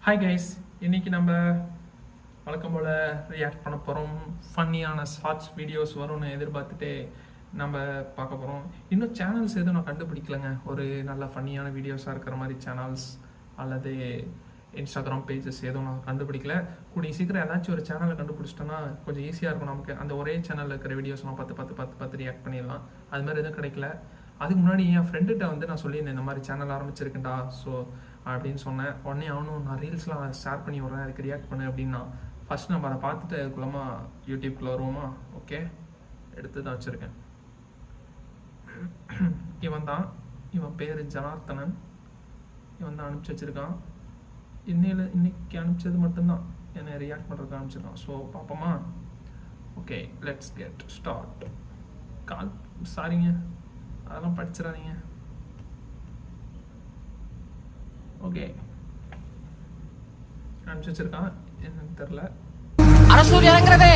Hi guys, இன்னைக்கு நம்ம வழக்கம் போல் ரியாக்ட் பண்ண போகிறோம். ஃபன்னியான ஷார்ட்ஸ் வீடியோஸ் வரும்னு எதிர்பார்த்துட்டு நம்ம பார்க்க போகிறோம். இன்னும் சேனல்ஸ் எதுவும் நான் கண்டுபிடிக்கலைங்க. ஒரு நல்ல ஃபன்னியான வீடியோஸாக இருக்கிற மாதிரி சேனல்ஸ் அல்லது இன்ஸ்டாகிராம் பேஜஸ் எதுவும் நான் கண்டுபிடிக்கல. கூடிய சீக்கிரம் ஏதாச்சும் ஒரு சேனலை கண்டுபிடிச்சிட்டோன்னா கொஞ்சம் ஈஸியாக இருக்கும் நமக்கு. அந்த ஒரே சேனலில் இருக்கிற வீடியோஸ் நான் பார்த்து ரியாக்ட் பண்ணிடலாம். அது மாதிரி எதுவும் கிடைக்கல. அதுக்கு முன்னாடி என் ஃப்ரெண்டுகிட்ட வந்து நான் சொல்லியிருந்தேன், இந்த மாதிரி சேனல் ஆரம்பிச்சிருக்கேன்டா ஸோ அப்படின்னு சொன்னேன். உடனே அவனும் நான் ரீல்ஸ்லாம் ஷேர் பண்ணி விட்றேன், அதுக்கு ரியாக்ட் பண்ணு அப்படின்னா. ஃபஸ்ட் நம்ம அதை பார்த்துட்டு அதுக்குள்ளமா யூடியூப்குள்ளே வருவோமா? ஓகே, எடுத்து தான் வச்சுருக்கேன். இவன் பேர் ஜனார்த்தனன். இவன் தான் அனுப்பிச்சி வச்சுருக்கான். இன்னைக்கு அனுப்பிச்சது மட்டும்தான் என்னை ரியாக்ட் பண்ணுறதுக்கு அனுப்பிச்சிருக்கான். ஸோ பார்ப்போமா? Okay, let's get start. சாரிங்க, அதெல்லாம் படிச்சிடாதீங்க. ஓகே, அனுப்பிச்சு வச்சிருக்கான். என்னன்னு தெரியல. அரசூர் இறங்குறது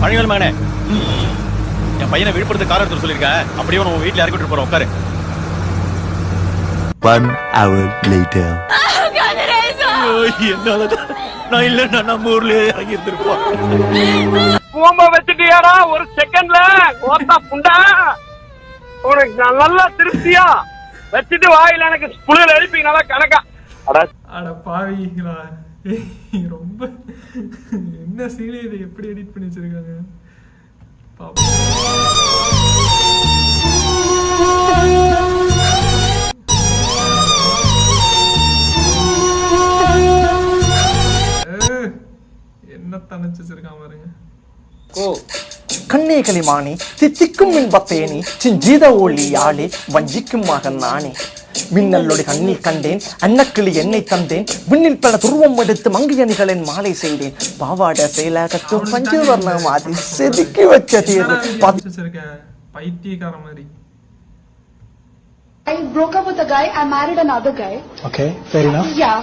பணிகள் மகனே, என் பையனை விழுப்புரத்து கார் எடுத்து சொல்லியிருக்கேன். அப்படியே உன் வீட்டில் இறக்கி விட்டு போறோம். உட்காரு. 1 hour later. நான் இல்ல, நம்ம ஊர்லயே இறங்கி இருந்திருப்போம். பூம்ப வச்சுட்டியாடா ஒரு செகண்ட்ல ஓத்தா புண்டா. உனக்கு நல்லா திருப்தியா வச்சுட்டு வாயில எனக்கு புளியல் எழுப்பி நல்லா கணக்கா. அட பாவிங்களா, ரொம்ப என்ன சீனே, இதை எப்படி எடிட் பண்ணி வச்சிருக்காங்க பாப்போம். என்ன தனிச்சு வச்சிருக்கான் பாருங்க. கண்ணே களிமானே தித்திக்கும் இன்பத்தேனே சிஞ்சீத ஒளியாளே வஞ்சிக்கும் மகன் நானே. மின்னல்லொடி கண்ணில் கண்டேன் அன்னக்கிளி என்னை தந்தேன். விண்ணில் பல துருவம் எடுத்து மங்கையணிகளின் மாலை செய்தேன். பாவாட செயலாகத்து பஞ்சவர்ண மாதிரி செதுக்கி வச்ச தீர்வு வச்சிருக்கேன் பைத்தியக்கார மாதிரி. I broke up with a guy, I married another guy. Okay, fair enough. Yeah.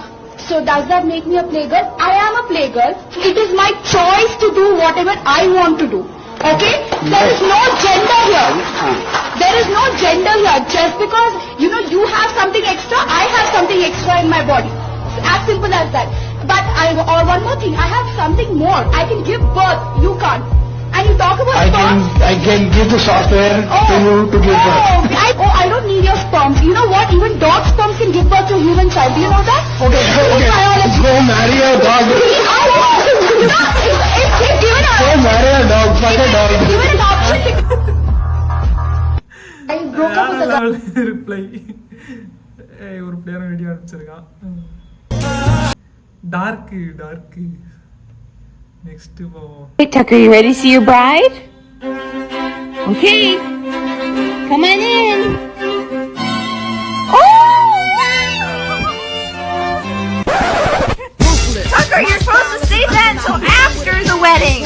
So does that make me a playgirl? I am a playgirl. It is my choice to do whatever I want to do. Okay? There is no gender here. There is no gender here. Just because, you have something extra, I have something extra in my body. As simple as that. But or one more thing, I have something more. I can give birth. You can't. And you talk about sperm. I can give the software to you to give birth. I don't need your sperm. You know what? Even dog sperms can give birth to a human child. Do you know that? Okay. Go marry a dog. It's given a... Go marry a dog. Fuck a dog. It's given an option. I broke up with a guy. Reply ஒரு player video அனுப்பிச்சிருக்கான். Dark next போவோம். Hey Tucker, you ready to see your bride? Okay, come on in. Tucker, you're supposed to say that until after the wedding.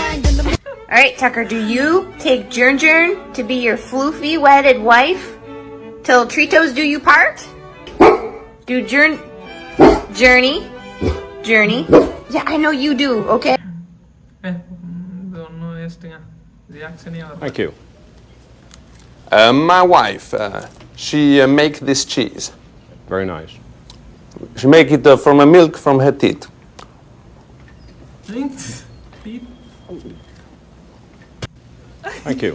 All right, Tucker, do you take Jern to be your floofy wedded wife till Tritos do you part? Do Journey? Yeah, I know you do. Okay. Thank you. My wife, she make this cheese. Very nice. She make it from a milk from her teeth. Thank you.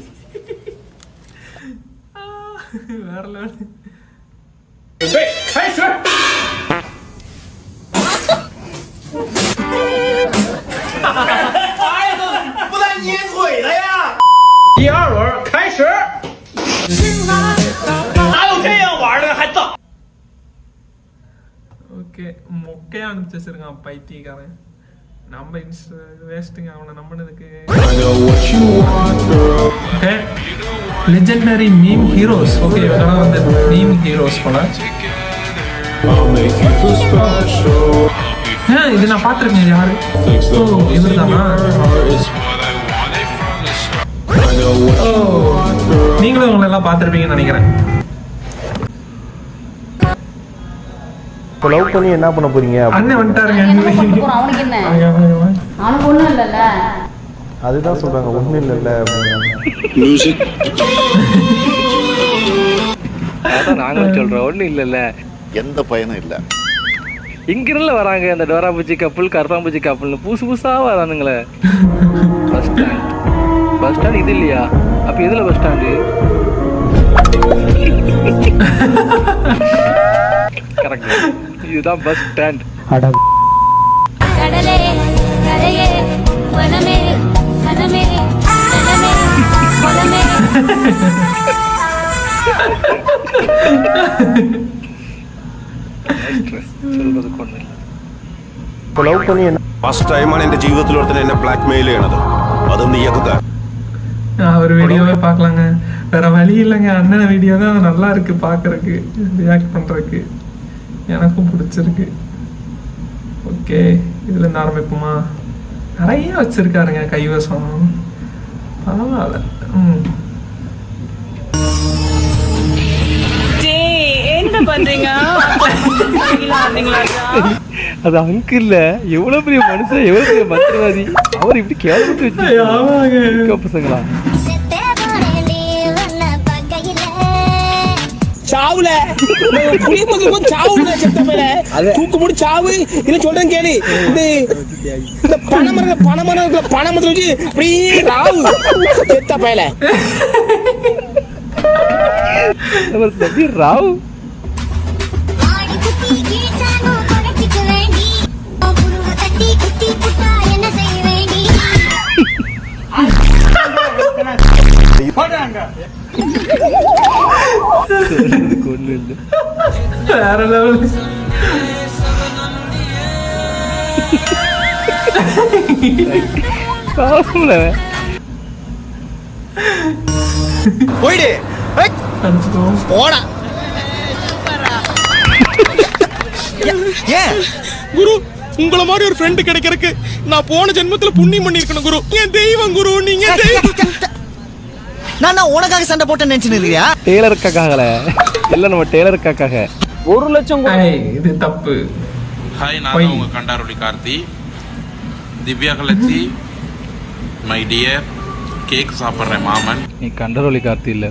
வேற லெவல்.第二轮开始。哪有这样玩的？还早。ஓகே, மொக்கையா அனுப்பிச்சு வச்சிருக்கான் பைத்தியக்காரன். நம்ம வேஸ்ட்டுங்க அவனை நம்பினதுக்கு. Okay, legendary meme heroes. Okay, இவங்கெல்லாம் வந்து மீம் ஹீரோஸ் போல. இது நான் பார்த்துருக்கேன். இது யாரு? இவர் தானா? நீங்களும் இவங்களை எல்லாம் பார்த்துருப்பீங்கன்னு நினைக்கிறேன். லவ் பண்ணி என்ன பண்ண போறீங்க? அண்ணன் வந்துட்டாருங்க. அவனுக்கு என்ன? அவனுக்கு ஒண்ணும் இல்லல்ல. அதுதான் சொல்றாங்க, ஒண்ணும் இல்ல. அதான் நாங்களும் சொல்றோம், ஒண்ணும் இல்லல்ல. எந்த பயனும் இல்லை. இங்கிருந்து வராங்க அந்த டோராபூச்சி கப்பல் கருத்தாம்பூச்சி கப்பல்னு புதுசா வரானுங்களே. பஸ் ஸ்டாண்ட் இது இல்லையா? அப்ப எதுல பஸ் ஸ்டாண்டு? கரெக்ட், இதுதான் பஸ் ஸ்டாண்ட். கடலே கரையே வனமே வனமே வனமே வனமே. சொல்றதுக்கு ஒண்ணு இல்லை. ലവ് പണി ഫസ്റ്റ് ടൈമാണ് എന്റെ ജീവിതത്തിൽ ഒരുത്തൻ എന്നെ ബ്ലാക്ക് മെയിൽ ചെയ്യണത്. അതും നീയൊക്കെ அவர் வீடியோவே பார்க்கலாங்க, வேற வழி இல்லைங்க. அண்ணன் வீடியோ தான் நல்லா இருக்கு பார்க்கறதுக்கு, ரியாக்ட் பண்றதுக்கு எனக்கும் பிடிச்சிருக்கு. ஓகே, இதுல இருந்து ஆரம்பிப்போமா? நிறைய வச்சிருக்காருங்க கைவசம், பரவாயில்ல. என்ன பண்றீங்க? அது அங்கிள் எவ்வளவு பெரிய மனுஷன், எவ்வளவு பெரிய மந்திரவாதி. அவர் இப்படி கேள்வி வச்சு பசங்களா சாவுல குடிமக்களுக்கும் சாவுல செத்த மேல தூக்கு முடி சாவு. என்ன சொல்றேன் கேளு, இந்த பணமரம் வச்சு அப்படியே ராவு செத்த மேல ராவ். ஒண்ணு இல்லை, வேற லெவல். போயிடு போடா. ஏன் குரு உங்கள மாதிரி ஒரு ஃப்ரெண்ட் கிடைக்கிறதுக்கு நான் போன ஜென்மத்துல புண்ணியம் பண்ணிருக்கணும் குரு. என் தெய்வம் குரு, நீங்க நான் உனக்காக சண்டை போட்டு நினைச்சுன்னு இருக்கியா? டெய்லருக்காக இல்ல, நம்ம டெய்லருக்காக 1 லட்சம். இது தப்பு. ஹாய், நான் உங்க கண்டாரோலி கார்த்தி. திவ்யா கலச்சி மை டியர், கேக் சாப்பிட்றேன் மாமன். நீ கண்டரோலி கார்த்தி இல்ல,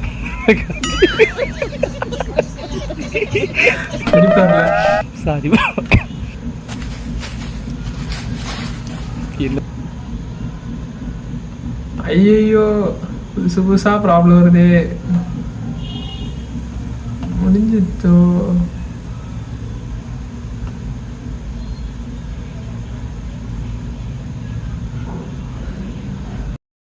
சாரி. ஐயோ, புதுசு புதுசா ப்ராப்ளம் வருதே. முடிஞ்சிச்சோ.